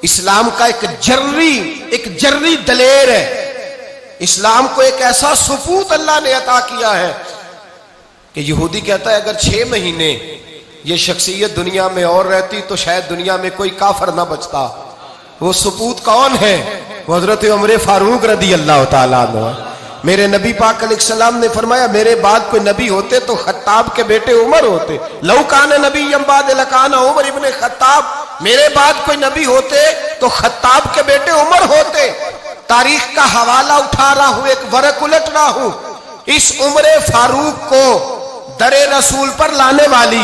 इस्लाम का एक जर्री दलेर है। इस्लाम को एक ऐसा सुपूत अल्लाह ने अता किया है कि यहूदी कहता है अगर 6 महीने ये शख्सियत दुनिया में और रहती तो शायद दुनिया में कोई काफर ना बचता। वो सुपूत कौन है? वो हजरत उमर फारूक रदी अल्लाह ताला अन्हु। मेरे नबी पाक अलैहिस्सलाम ने फरमाया मेरे बाद कोई नबी होते तो खत्ताब के बेटे उमर होते। लौ कान नबी बाद लकान उमर इब्ने खत्ताब, मेरे बाद कोई नबी होते तो खत्ताब के बेटे उमर होते। तारीख का हवाला उठा रहा हूं, एक वरक उलट रहा हूं। इस उमर फारूक को दरे रसूल पर लाने वाली,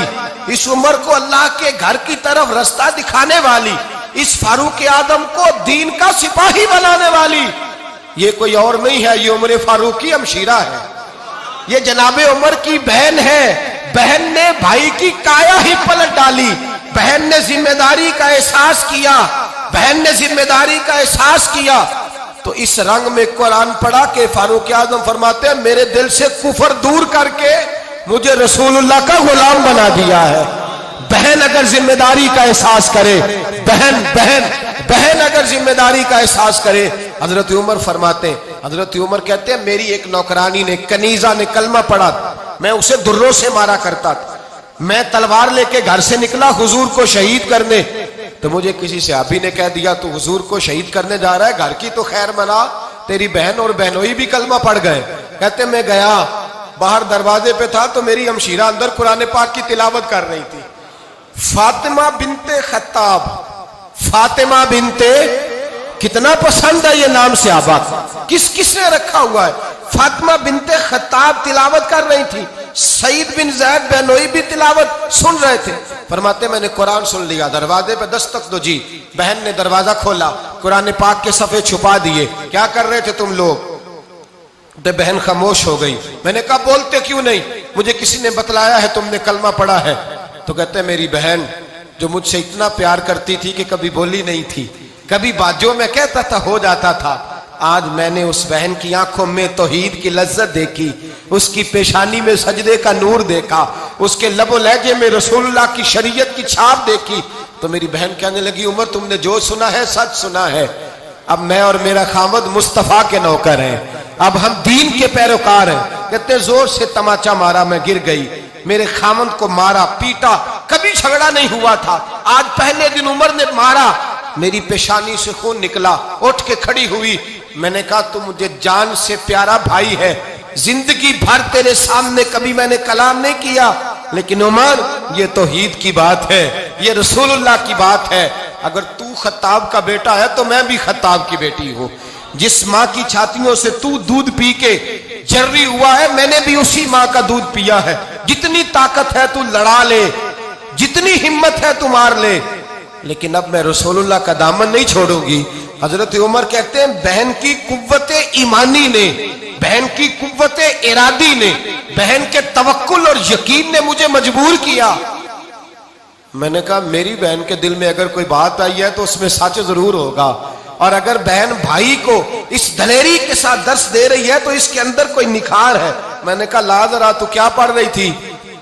इस उमर को अल्लाह के घर की तरफ रास्ता दिखाने वाली, इस फारूक आदम को दीन का सिपाही बनाने वाली, ये कोई और नहीं है, ये उमर फारूक की हमशीरा है। ये जनाबे उमर की बहन है। बहन ने भाई की काया ही पलट डाली। बहन ने जिम्मेदारी का एहसास किया, बहन ने जिम्मेदारी का एहसास किया तो इस रंग में कुरान पढ़ा के फारूक आजम फरमाते हैं मेरे दिल से कुफर दूर करके मुझे रसूलुल्लाह का गुलाम बना दिया है। बहन अगर जिम्मेदारी का एहसास करे, बहन अगर जिम्मेदारी का एहसास करे। हजरत उमर फरमाते हैं, हजरत उमर कहते हैं मेरी एक नौकरानी ने, कनीजा ने कलमा पढ़ा, मैं उसे दुर्रों से मारा करता था। मैं तलवार लेके घर से निकला हुजूर को शहीद करने, तो मुझे किसी सहाबी ने कह दिया तू हुजूर को शहीद करने जा रहा है, घर की तो खैर मना, तेरी बहन और बहनोई भी कलमा पढ़ गए। कहते मैं गया, बाहर दरवाजे पे था तो मेरी हमशीरा अंदर कुरान पाक की तिलावत कर रही थी। फातिमा बिनते खत्ताब, फातिमा बिनते, कितना पसंद है ये नाम सहाबा, किसने रखा हुआ है। फातिमा बिनते खत्ताब तिलावत कर रही थी, सईद बिन ज़ैद बहनोई भी तिलावत सुन रहे थे। फरमाते मैंने कुरान सुन लिया, दरवाजे पे दस्तक दो जी। बहन ने दरवाजा खोला, कुरान पाक के सफ़े छुपा दिए। क्या कर रहे थे तुम लोग? तो बहन खामोश हो गई। मैंने कहा बोलते क्यों नहीं? मुझे किसी ने बतलाया है तुमने कलमा पढ़ा है। तो कहते मेरी बहन जो मुझसे इतना प्यार करती थी कि कभी बोली नहीं थी, कभी बाजों में कहता था हो जाता था, आज मैंने उस बहन की आंखों में तौहीद की लज्जत देखी, उसकी पेशानी में सजदे का नूर देखा, उसके लबो लहजे में रसूलुल्लाह की शरीयत की छाप देखी। तो मेरी बहन कहने लगी उमर तुमने जो सुना है सच सुना है। अब मैं और मेरा खामद मुस्तफा के नौकर हैं, अब हम दीन के पैरोकार हैं। कहते जोर से तमाचा मारा, मैं गिर गई, मेरे खामद को मारा पीटा, कभी झगड़ा नहीं हुआ था, आज पहले दिन उमर ने मारा, मेरी पेशानी से खून निकला, उठ के खड़ी हुई। मैंने कहा तू मुझे जान से प्यारा भाई है, जिंदगी भर तेरे सामने कभी मैंने कलाम नहीं किया, लेकिन उमर ये तौहीद की बात है, ये रसूलुल्लाह की बात है। अगर तू खत्ताब का बेटा है तो मैं भी खत्ताब की बेटी हूं। जिस माँ की छातियों से तू दूध पी के जर्री हुआ है, मैंने भी उसी माँ का दूध पिया है। जितनी ताकत है तू लड़ा ले, जितनी हिम्मत है तू मार ले, लेकिन अब मैं रसूलुल्लाह का दामन नहीं छोड़ूंगी। हजरत उमर कहते हैं बहन की कुव्वते ईमानी ने, बहन की कुव्वते इरादी ने, बहन के तवक्कुल और यकीन ने मुझे मजबूर किया। मैंने कहा मेरी बहन के दिल में अगर कोई बात आई है तो उसमें सच जरूर होगा, और अगर बहन भाई को इस दलेरी के साथ दर्श दे रही है तो इसके अंदर कोई निखार है। मैंने कहा ला जरा तू क्या पढ़ रही थी?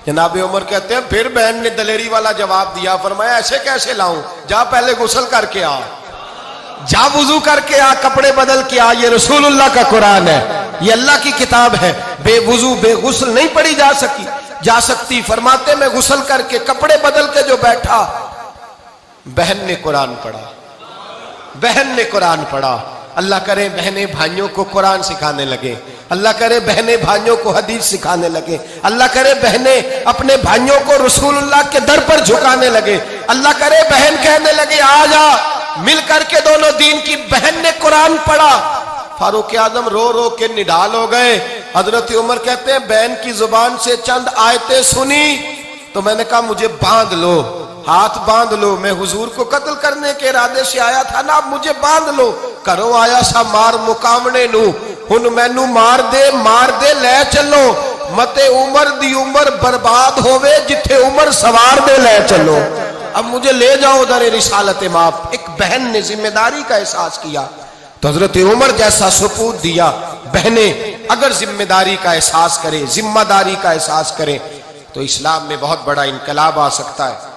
जनाबे उमर कहते हैं फिर बहन ने दलेरी वाला जवाब दिया, फरमाया ऐसे कैसे लाऊं, जा पहले गुस्ल करके आ, जा वुजू करके आ, कपड़े बदल के आ, ये रसूलुल्लाह का कुरान है, ये अल्लाह की किताब है, बेवुजू बेगुस्ल नहीं पढ़ी जा सकती। फरमाते मैं गुस्ल करके कपड़े बदल के जो बैठा, बहन ने कुरान पढ़ा, बहन ने कुरान पढ़ा। अल्लाह करे बहनें भाइयों को कुरान सिखाने लगे, अल्लाह करे बहनें भाइयों को हदीस सिखाने लगे, अल्लाह करे बहनें अपने भाइयों को रसूलुल्लाह के दर पर झुकाने लगे, अल्लाह करे बहन कहने लगे आ जा मिल करके दोनों दीन की। बहन ने कुरान पढ़ा, फारूक आजम रो रो के निढाल हो गए। हजरत उमर कहते हैं बहन की जुबान से चंद आयतें सुनी तो मैंने कहा मुझे बांध लो, हाथ बांध लो, मैं हुजूर को कत्ल करने के इरादे से आया था ना, मुझे बांध लो। करो आया सा मार मुकामने नू, हुन मैनू मार दे ले चलो, मते उमर दी उमर बर्बाद होवे, जिथे उमर सवार दे ले चलो। अब मुझे ले जाओ दर रिसालत माप। एक बहन ने जिम्मेदारी का एहसास किया तो हजरत उमर जैसा सुपूत दिया। बहनें अगर जिम्मेदारी का एहसास करें, जिम्मेदारी का एहसास करें तो इस्लाम में बहुत बड़ा इनकलाब आ सकता है।